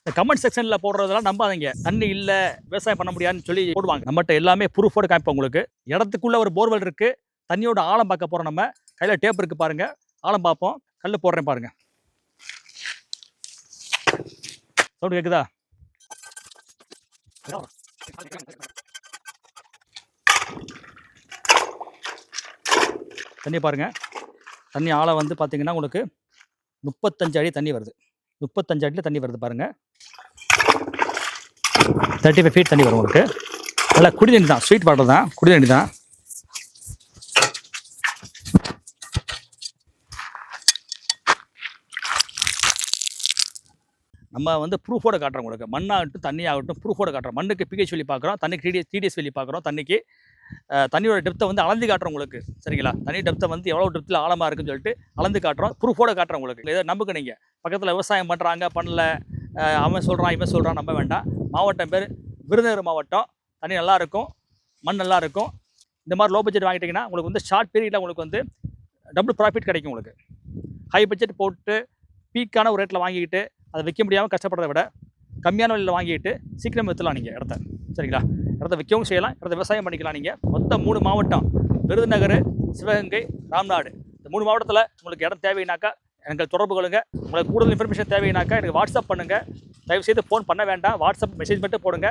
இந்த கமெண்ட் செக்ஷனில் போடுறதெல்லாம் நம்பாதீங்க. தண்ணி இல்லை, விவசாயம் பண்ண முடியாதுன்னு சொல்லி போடுவாங்க. நம்மகிட்ட எல்லாமே ப்ரூஃபோடு காமிப்போம் உங்களுக்கு. இடத்துக்குள்ள ஒரு போர்வெல் இருக்குது, தண்ணியோட ஆழம் பார்க்க போகிறோம். நம்ம கையில் டேப் இருக்குது பாருங்கள், ஆழம் பார்ப்போம். கல் போடுறேன் பாருங்கள். சவுண்டு கேட்குதா? தண்ணி பாருங்கள். தண்ணி ஆழம் வந்து பார்த்தீங்கன்னா உங்களுக்கு 35 அடி தண்ணி வருது. 35 அடியில் தண்ணி வருது பாருங்கள். 35 ஃபீட் தண்ணி வரும் உங்களுக்கு. நல்லா குடி தண்ணி தான், ஸ்வீட் வாட்டர் தான், குடி தண்ணி தான். நம்ம வந்து ப்ரூஃபோட காட்டுறோம் உங்களுக்கு. மண்ணாகட்டும் தண்ணி ஆகட்டும் ப்ரூஃபோட காட்டுறோம். மண்ணுக்கு பிஹெச் வேல்யூ பார்க்குறோம், தண்ணிக்கு டிடிஎஸ் வேல்யூ பார்க்குறோம். தண்ணிக்கு தண்ணியோட டெப்த்தை வந்து அளந்து காட்டுறோம் உங்களுக்கு. சரிங்களா? தண்ணி டெப்த்தை வந்து எவ்வளோ டெப்த்தில் ஆழமாக இருக்குன்னு சொல்லிட்டு அளந்து காட்டுறோம், ப்ரூஃபோட காட்டுறோம் உங்களுக்கு. இதை நம்புங்க. நீங்கள் பக்கத்தில் விவசாயம் பண்ணுறாங்க, பண்ணல, அவன் சொல்கிறான் இவன் சொல்கிறான், நம்ப வேண்டாம். மாவட்டம் பேர் விருதுநகர் மாவட்டம். தண்ணி நல்லாயிருக்கும், மண் நல்லாயிருக்கும். இந்த மாதிரி லோ பட்ஜெட் வாங்கிட்டிங்கன்னா உங்களுக்கு வந்து ஷார்ட் பீரியடில் உங்களுக்கு வந்து டபுள் ப்ராஃபிட் கிடைக்கும் உங்களுக்கு. ஹை பட்ஜெட் போட்டு பீக்கான ஒரு ரேட்டில் வாங்கிக்கிட்டு அதை விற்க முடியாமல் கஷ்டப்படுறத விட கம்மியான விலையில் வாங்கிட்டு சீக்கிரம் விற்றலாம் நீங்கள் இடத்த. சரிங்களா? இடத்த விற்கவும் செய்யலாம், இடத்த விவசாயம் பண்ணிக்கலாம். நீங்கள் மொத்தம் 3 மாவட்டம், விருதுநகர், சிவகங்கை, ராம்நாடு. இந்த 3 மாவட்டத்தில் உங்களுக்கு இடம் தேவைனாக்கா எனக்கு தொடர்பு கொள்ளுங்கள். உங்களுக்கு கூடுதல் இன்ஃபர்மேஷன் தேவைனாக்கா எனக்கு வாட்ஸ்அப் பண்ணுங்கள். தயவுசெய்து ஃபோன் பண்ண வேண்டாம், வாட்ஸ்அப் மெசேஜ் மட்டும் போடுங்க.